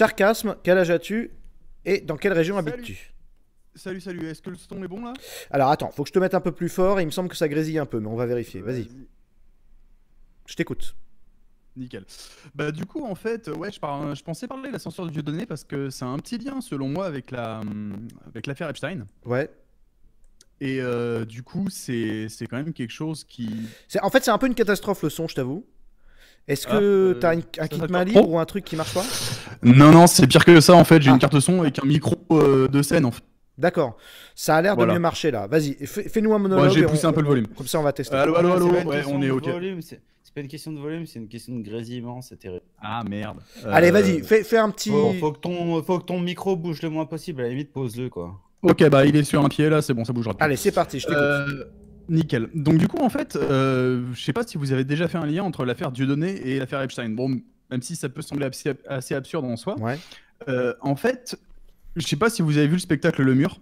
Charcasme, quel âge as-tu et dans quelle région Salut, habites-tu? salut, est-ce que le son est bon là? Alors attends, faut que je te mette un peu plus fort, il me semble que ça grésille un peu, mais on va vérifier. Vas-y, Vas-y, je t'écoute. nickel. Bah du coup en fait, ouais, je pensais parler de la censure de Dieudonné parce que c'est un petit lien selon moi avec avec l'affaire Epstein. Ouais. Et du coup c'est quand même quelque chose qui... En fait, c'est un peu une catastrophe le son, je t'avoue. Est-ce Ah, que t'as un kit ça te main fait libre trop? ou un truc qui marche pas? Non, non, c'est pire que ça en fait, j'ai une Ah, carte son avec un micro de scène en fait. d'accord. Ça a l'air de mieux Voilà. marcher là. Vas-y, fais-nous un Bon, monologue j'ai et poussé un peu le volume. comme ça on va tester. Allô, Ah allô, non, c'est allô, pas une ouais, on question est de ok. volume, c'est pas une question de volume, c'est une question de grésillement, c'est terrible. Ah merde. Allez, vas-y, fais un Faut, petit. faut que ton micro bouge le moins possible, à la limite pose-le quoi. Ok, bah il est sur un pied là, c'est bon, ça bougera plus. Allez, c'est parti, je t'écoute. Euh, Nickel. Donc du coup, en fait, je sais pas si vous avez déjà fait un lien entre l'affaire Dieudonné et l'affaire Epstein. Bon, même si ça peut sembler assez absurde en soi. Ouais. En fait, je sais pas si vous avez vu le spectacle Le Mur.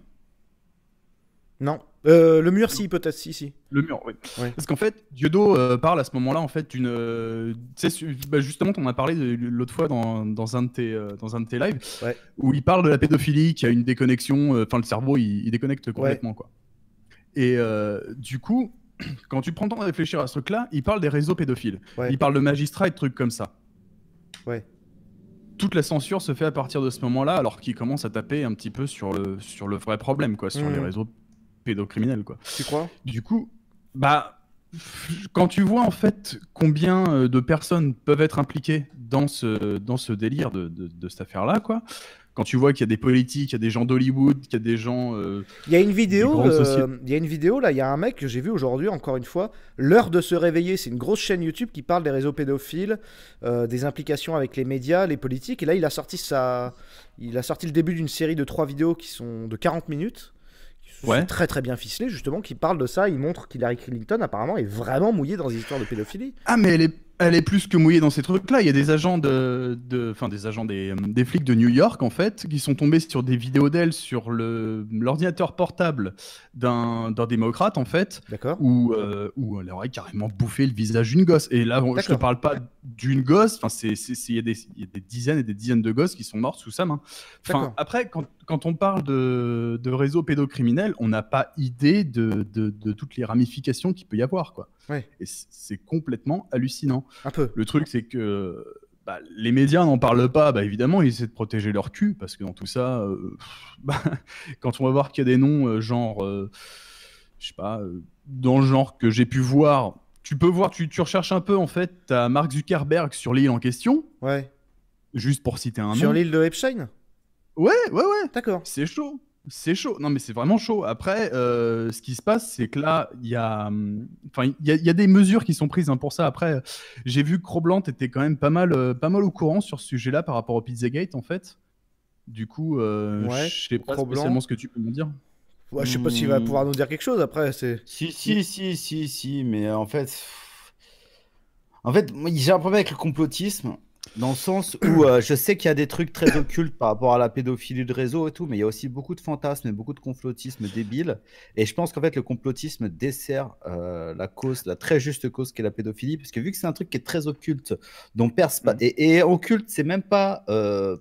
Non. Le mur, si, peut-être, si. Le Mur, oui. Ouais. Parce qu'en fait, Dieudo parle à ce moment-là, en fait, d'une... tu sais, bah, justement, on a parlé l'autre fois dans un de tes lives, Ouais. où il parle de la pédophilie, qu'il y a une déconnexion, enfin, le cerveau, il déconnecte complètement, quoi. Et du coup, quand tu prends le temps de réfléchir à ce truc-là, il parle des réseaux pédophiles. Ouais. Il parle de magistrats et de trucs comme ça. Ouais. Toute la censure se fait à partir de ce moment-là, alors qu'il commence à taper un petit peu sur le vrai problème, quoi, sur les réseaux pédocriminels, quoi. Tu crois? Du coup, bah, quand tu vois en fait combien de personnes peuvent être impliquées dans ce délire de cette affaire-là, quoi. Quand tu vois qu'il y a des politiques, il y a des gens d'Hollywood, qu'il y a des gens Il y a une des vidéo, grandes sociétés. il y a une vidéo là, il y a un mec que j'ai vu aujourd'hui, encore une fois, l'heure de se réveiller, c'est une grosse chaîne YouTube qui parle des réseaux pédophiles, des implications avec les médias, les politiques, et là il a sorti le début d'une série de 3 vidéos qui sont de 40 minutes, qui sont Ouais. très très bien ficelées justement, qui parlent de ça, il montre qu'Hillary Clinton apparemment est vraiment mouillée dans des histoires de pédophilie. Ah, mais elle est plus que mouillée dans ces trucs-là. Il y a des agents enfin des flics de New York en fait, qui sont tombés sur des vidéos d'elle sur l'ordinateur portable d'un démocrate en fait, D'accord? où elle aurait carrément bouffé le visage d'une gosse. Et là, je te D'accord. parle pas d'une gosse. Enfin, il y a des dizaines et des dizaines de gosses qui sont morts sous sa main. Enfin, D'accord. après, quand on parle de réseaux pédocriminels, on n'a pas idée de toutes les ramifications qu'il peut y avoir, quoi. Ouais, Et c'est complètement hallucinant. un peu. Le truc, c'est que bah, les médias n'en parlent pas. Bah, évidemment, ils essaient de protéger leur cul, parce que dans tout ça, bah, quand on va voir qu'il y a des noms, genre, je sais pas, dans le genre que j'ai pu voir, tu peux voir, tu recherches un peu, en fait, t'as Mark Zuckerberg sur l'île en question, Ouais. juste pour citer un Sur nom. l'île de Epstein? Ouais, D'accord. c'est chaud. C'est chaud. Non, mais c'est vraiment chaud. Après, ce qui se passe, c'est que là, il y a des mesures qui sont prises hein, pour ça. Après, j'ai vu que Cro-Blanc était quand même pas mal au courant sur ce sujet-là par rapport au Pizzagate, en fait. Du coup, Ouais, je sais pas Cro-Blanc. spécialement ce que tu peux me dire. Ouais, je sais pas s'il va pouvoir nous dire quelque chose après, c'est... Si, mais en fait, moi, j'ai un problème avec le complotisme, dans le sens où je sais qu'il y a des trucs très occultes par rapport à la pédophilie de réseau et tout, mais il y a aussi beaucoup de fantasmes et beaucoup de complotisme débile. Et je pense qu'en fait, le complotisme dessert la cause, la très juste cause qu'est la pédophilie, parce que vu que c'est un truc qui est très occulte, dont perce pas. Et occulte, c'est même pas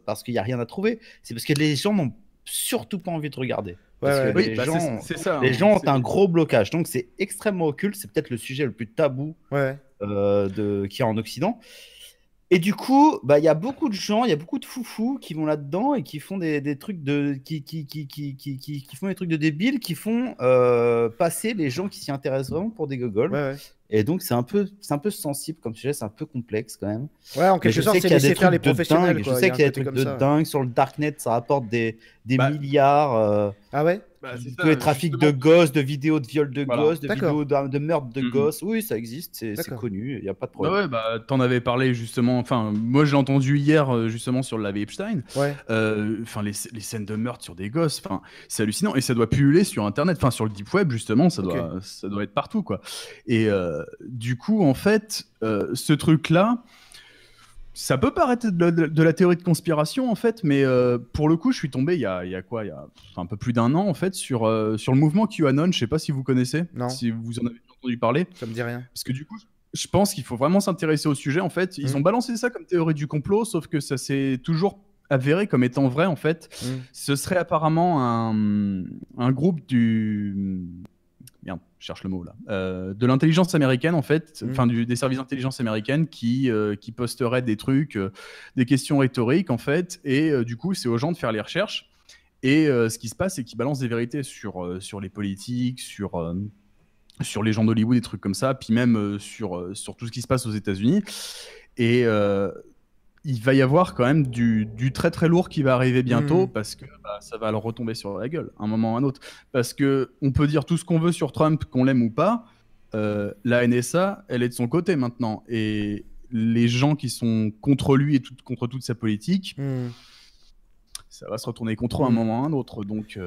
parce qu'il n'y a rien à trouver, c'est parce que les gens n'ont surtout pas envie de regarder. Parce que Oui, bah, c'est ça. les Hein, gens ont un gros blocage. Donc, c'est extrêmement occulte. C'est peut-être le sujet le plus tabou Ouais. qu'il y a en Occident. Et du coup, bah, il y a beaucoup de gens, il y a beaucoup de foufous qui vont là-dedans et qui font des trucs qui font des trucs de débiles, qui font passer les gens qui s'y intéressent vraiment pour des gogoles. Ouais. Et donc, c'est un peu sensible comme sujet, c'est un peu complexe quand même. Ouais, en Mais quelque je sorte, sais c'est qu'il y a laisser des faire les trucs de professionnels, dingue. quoi. Je Il y sais a un qu'il y a des côté trucs comme de ça. dingue sur le darknet, ça rapporte des Bah, milliards. Ah ouais? c'est Tous les ça, trafics justement. de gosses, de vidéos de viol de Voilà. gosses, de D'accord. vidéos de meurtre de Mhm. gosses. Oui, ça existe, c'est D'accord. connu, il n'y a pas de Bah problème. ouais, bah t'en avais parlé justement. Enfin, moi j'ai entendu hier justement sur le Lave Epstein. Ouais. Enfin, les scènes de meurtre sur des gosses. Enfin, c'est hallucinant et ça doit puller sur Internet. Enfin, sur le deep web justement, ça doit être partout quoi. Et du coup, en fait, ce truc-là. Ça peut paraître de la théorie de conspiration en fait, mais pour le coup, je suis tombé il y a un peu plus d'un an en fait sur le mouvement QAnon. Je sais pas si vous connaissez, Non. si vous en avez entendu parler, Ça me dit rien. parce que du coup, je pense qu'il faut vraiment s'intéresser au sujet en fait. Ils ont balancé ça comme théorie du complot, sauf que ça s'est toujours avéré comme étant vrai, en fait. Mm. Ce serait apparemment un groupe Merde, je cherche le mot là. De l'intelligence américaine, en fait, enfin des services d'intelligence américaine qui posteraient des trucs, des questions rhétoriques, en fait, et du coup, c'est aux gens de faire les recherches. Et ce qui se passe, c'est qu'ils balancent des vérités sur les politiques, sur les gens d'Hollywood, des trucs comme ça, puis même sur tout ce qui se passe aux États-Unis. Et il va y avoir quand même du très très lourd qui va arriver bientôt parce que ça va leur retomber sur la gueule, un moment ou un autre. Parce que on peut dire tout ce qu'on veut sur Trump, qu'on l'aime ou pas, la NSA, elle est de son côté maintenant. Et les gens qui sont contre lui et contre toute sa politique, ça va se retourner contre eux à un moment ou un autre. Donc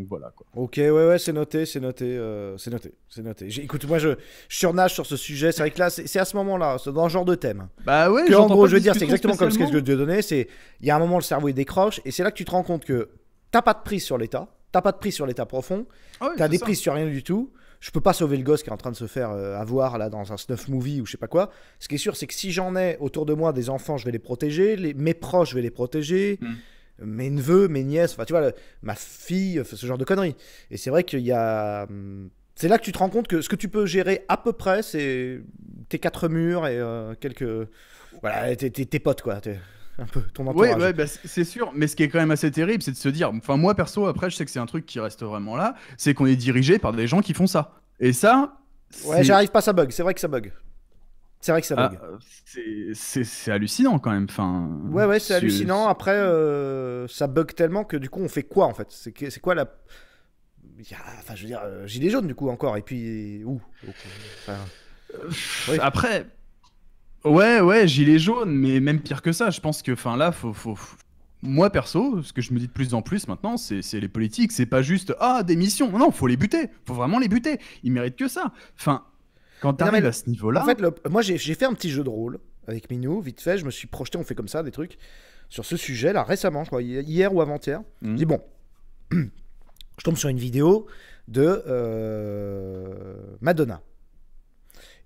voilà, quoi. Ok, ouais, c'est noté. Écoute, moi, je surnage sur ce sujet. C'est vrai que là, c'est à ce moment-là, c'est dans ce genre de thème. Bah ouais, en gros, je veux dire, c'est exactement comme ce que je te donnais. Il y a un moment, le cerveau, il décroche. Et c'est là que tu te rends compte que t'as pas de prise sur l'État. T'as pas de prise sur l'État profond. T'as des prises sur rien du tout. Je peux pas sauver le gosse qui est en train de se faire avoir là dans un snuff movie ou je sais pas quoi. Ce qui est sûr, c'est que si j'en ai autour de moi des enfants, je vais les protéger. Mes proches, je vais les protéger. Mes neveux, mes nièces, enfin tu vois, ma fille, ce genre de conneries. Et c'est vrai qu'il y a... C'est là que tu te rends compte que ce que tu peux gérer à peu près, c'est tes 4 murs et quelques... Voilà, tes potes, quoi. Un peu ton entourage. Ouais, bah, c'est sûr. Mais ce qui est quand même assez terrible, c'est de se dire... Enfin, moi, perso, après, je sais que c'est un truc qui reste vraiment là. C'est qu'on est dirigé par des gens qui font ça. Et ça... Ouais, j'arrive pas, ça bug. C'est vrai que ça bug. C'est vrai que ça bug. C'est hallucinant quand même. Enfin, ouais, c'est hallucinant. Après, ça bug tellement que du coup, on fait quoi en fait? C'est quoi la. Enfin, je veux dire, gilet jaune du coup encore. Et puis. Oui. Après. Ouais, gilet jaune, mais même pire que ça. Je pense que là, faut... Moi perso, ce que je me dis de plus en plus maintenant, c'est les politiques. C'est pas juste des missions. Non, faut les buter. Faut vraiment les buter. Ils méritent que ça. Enfin. Quand t'arrives à ce niveau-là... En fait, moi, j'ai fait un petit jeu de rôle avec Minou, vite fait. Je me suis projeté, on fait comme ça, des trucs, sur ce sujet-là, récemment, je crois, hier ou avant-hier. Je dis, bon, je tombe sur une vidéo de Madonna.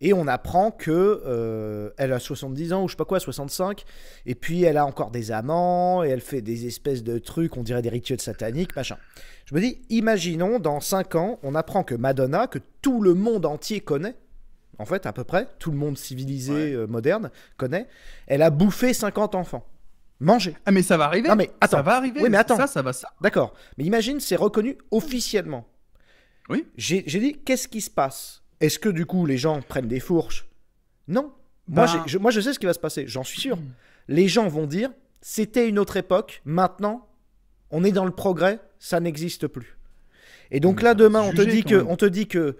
Et on apprend que elle a 70 ans, ou je sais pas quoi, 65, et puis elle a encore des amants, et elle fait des espèces de trucs, on dirait des rituels sataniques, machin. Je me dis, imaginons, dans 5 ans, on apprend que Madonna, que tout le monde entier connaît, en fait, à peu près, tout le monde civilisé, moderne, connaît, elle a bouffé 50 enfants. Mangé. Ah, mais ça va arriver. Non, mais attends. Ça va arriver. Oui, mais attends. Ça va. D'accord. Mais imagine, c'est reconnu officiellement. Oui. J'ai dit, qu'est-ce qui se passe? Est-ce que, du coup, les gens prennent des fourches? Non. Moi, je sais ce qui va se passer. J'en suis sûr. Les gens vont dire, c'était une autre époque. Maintenant, on est dans le progrès. Ça n'existe plus. Et donc là, demain, on te dit que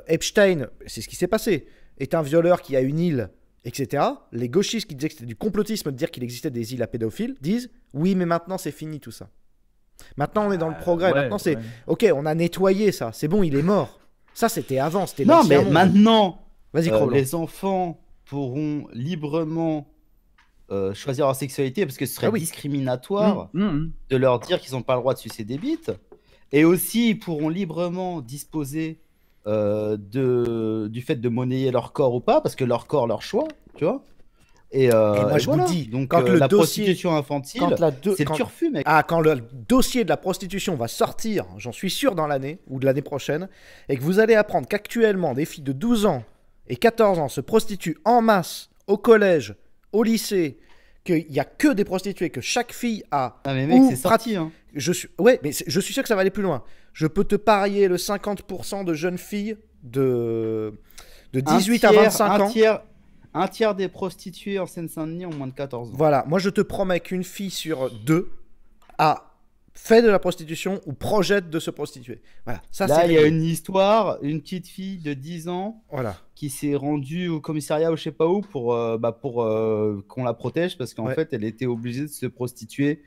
Epstein, c'est ce qui s'est passé, est un violeur qui a une île, etc. Les gauchistes qui disaient que c'était du complotisme de dire qu'il existait des îles à pédophiles disent oui, mais maintenant c'est fini tout ça. Maintenant on est dans le progrès. Maintenant c'est ok, on a nettoyé ça. C'est bon, il est mort. Ça c'était avant, c'était non, mais maintenant, les enfants pourront librement choisir leur sexualité parce que ce serait discriminatoire de leur dire qu'ils n'ont pas le droit de sucer des bites. Et aussi, ils pourront librement disposer du fait de monnayer leur corps ou pas, parce que leur corps, leur choix, tu vois. Et moi, je vous dis, donc quand la prostitution infantile, c'est le turfu, mec. Quand le dossier de la prostitution va sortir, j'en suis sûr, dans l'année ou de l'année prochaine, et que vous allez apprendre qu'actuellement, des filles de 12 ans et 14 ans se prostituent en masse au collège, au lycée, qu'il n'y a que des prostituées, que chaque fille a... Ah mais mec, c'est sorti, hein. Ouais, mais je suis sûr que ça va aller plus loin. Je peux te parier le 50% de jeunes filles de 18 à 25 ans. Un tiers des prostituées en Seine-Saint-Denis ont moins de 14 ans. Voilà, moi je te promets qu'une fille sur 2 a fait de la prostitution ou projette de se prostituer. Voilà, ça, là, il y a une histoire, une petite fille de 10 ans qui s'est rendue au commissariat ou je sais pas où pour qu'on la protège parce qu'en fait, elle était obligée de se prostituer.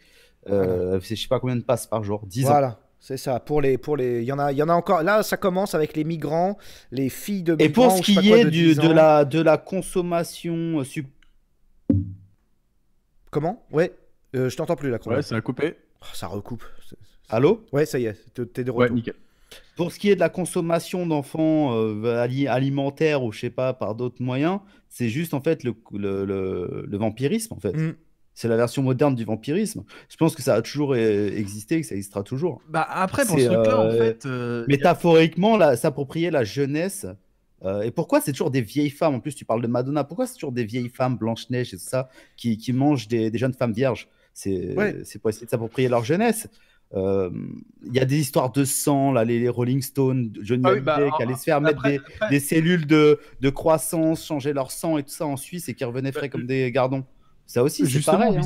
Je sais pas combien de passes par jour, 10 ans. Voilà, c'est ça. Pour les, il y en a encore. Là, ça commence avec les migrants, les filles de migrants. Et pour ce qui est de la consommation Comment? Ouais, je t'entends plus là. Ouais, ça a coupé. Oh, ça recoupe. Allô? Ouais, ça y est, t'es de retour. Ouais, nickel. Pour ce qui est de la consommation d'enfants alimentaires ou je sais pas par d'autres moyens, c'est juste en fait le vampirisme en fait. C'est la version moderne du vampirisme. Je pense que ça a toujours existé et que ça existera toujours. Bah après, pour C'est, ce truc-là, en fait, métaphoriquement, s'approprier la jeunesse. Et pourquoi c'est toujours des vieilles femmes? En plus, tu parles de Madonna. Pourquoi c'est toujours des vieilles femmes, Blanche-Neige et tout ça, qui mangent des jeunes femmes vierges? C'est pour essayer de s'approprier leur jeunesse. Il y a des histoires de sang, là, les Rolling Stones, Johnny Hallyday, qui allaient se faire mettre des cellules de croissance, changer leur sang et tout ça en Suisse et qui revenaient frais comme des gardons. Ça aussi, c'est justement, pareil.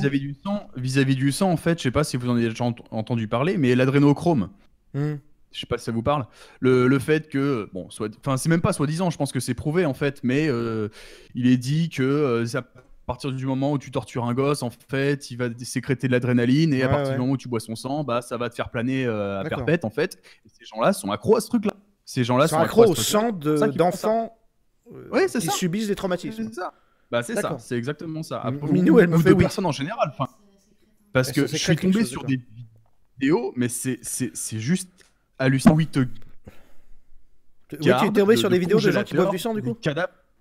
vis-à-vis du sang, en fait, je sais pas si vous en avez déjà entendu parler, mais l'adrénochrome. Je sais pas si ça vous parle. Le fait que, bon, c'est même pas soi-disant, je pense que c'est prouvé en fait, mais il est dit que à partir du moment où tu tortures un gosse, en fait, il va sécréter de l'adrénaline et à partir du moment où tu bois son sang, bah ça va te faire planer à perpète en fait. Et ces gens-là sont accros à ce truc-là. Ces gens-là sont accros au sang d'enfants qui subissent des traumatismes. C'est ça. Bah c'est ça, c'est exactement ça. Minou, elle me fait personnes en général. Parce que je suis tombé sur des vidéos, mais c'est juste hallucinant. Oui, tu es tombé sur des vidéos de gens qui boivent du sang, du coup?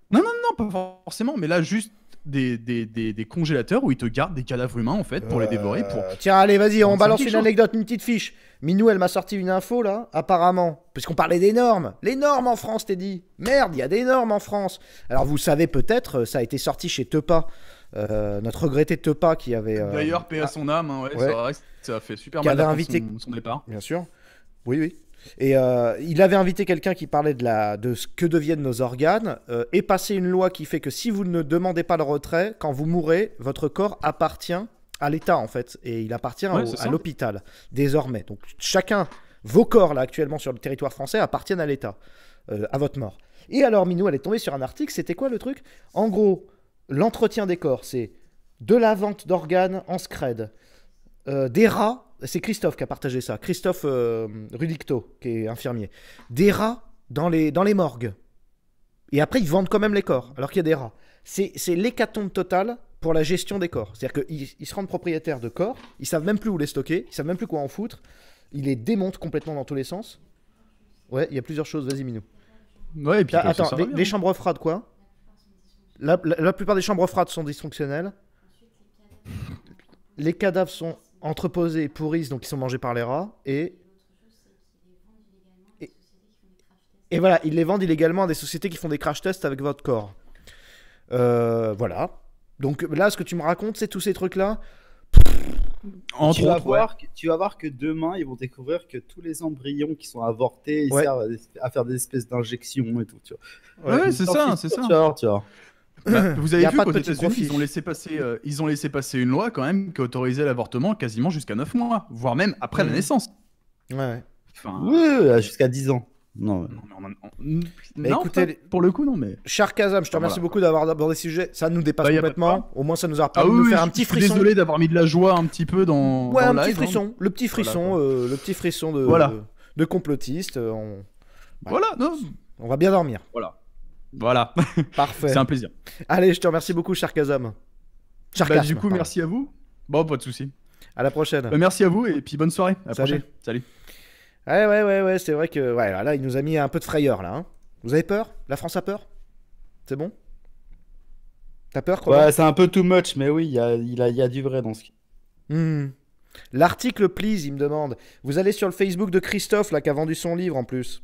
Non, pas forcément, mais là, juste des congélateurs où ils te gardent des cadavres humains, en fait, pour les dévorer. Tiens, allez, vas-y, on balance une anecdote, une petite fiche. Minou, elle m'a sorti une info, là, apparemment, puisqu'on parlait des normes. Les normes en France, t'es dit. Merde, il y a des normes en France. Alors, vous savez peut-être, ça a été sorti chez Tepa, notre regretté Tepa qui avait... D'ailleurs, paix à son âme, hein, c'est vrai, ça a fait super mal son départ. Bien sûr, oui. Et il avait invité quelqu'un qui parlait de ce que deviennent nos organes et passé une loi qui fait que si vous ne demandez pas le retrait, quand vous mourrez, votre corps appartient à l'État en fait et il appartient à l'hôpital désormais. Donc vos corps là actuellement sur le territoire français appartiennent à l'État à votre mort. Et alors Minou, elle est tombée sur un article, c'était quoi le truc? En gros, l'entretien des corps, c'est de la vente d'organes en scred, des rats. C'est Christophe qui a partagé ça. Christophe Rudicto, qui est infirmier. Des rats dans les morgues. Et après, ils vendent quand même les corps, alors qu'il y a des rats. C'est l'hécatombe totale pour la gestion des corps. C'est-à-dire qu'ils se rendent propriétaires de corps, ils savent même plus où les stocker, ils savent même plus quoi en foutre. Ils les démontent complètement dans tous les sens. Ouais, il y a plusieurs choses. Vas-y, Minou. Ouais, et puis attends, les chambres froides, quoi? La plupart des chambres froides sont dysfonctionnelles. Les cadavres sont entreposés, pourrissent, donc ils sont mangés par les rats, et voilà, ils les vendent illégalement à des sociétés qui font des crash tests avec votre corps. Voilà. Donc là, ce que tu me racontes, c'est tous ces trucs-là. Tu vas voir que demain, ils vont découvrir que tous les embryons qui sont avortés, ils servent à faire des espèces d'injections et tout. Tu vois. Ouais, c'est ça. Tu vois. Bah, vous avez vu qu'aux États-Unis, ils ont laissé passer une loi quand même qui autorisait l'avortement quasiment jusqu'à 9 mois, voire même après la naissance. Ouais. Enfin, oui, jusqu'à 10 ans. Non, écoutez, pour le coup, non, mais. Cher Kazam, je te remercie beaucoup d'avoir abordé ce sujet. Ça nous dépasse complètement. Au moins, ça nous a permis de nous faire un petit frisson. Je suis désolé d'avoir mis de la joie un petit peu dans. Ouais, dans un petit frisson. Le petit frisson, le petit frisson de complotiste. Voilà, non. On va bien dormir. Voilà. Parfait. C'est un plaisir. Allez, je te remercie beaucoup, cher Kazam. Du coup, merci à vous. Bon, pas de soucis. À la prochaine. Merci à vous et puis bonne soirée. À la prochaine. Salut. Ouais, c'est vrai que là, il nous a mis un peu de frayeur, là. Hein. Vous avez peur? La France a peur? C'est bon? T'as peur, quoi? Ouais, c'est un peu too much, mais oui, il y a du vrai dans ce qui... L'article, please, il me demande. Vous allez sur le Facebook de Christophe, là, qui a vendu son livre, en plus.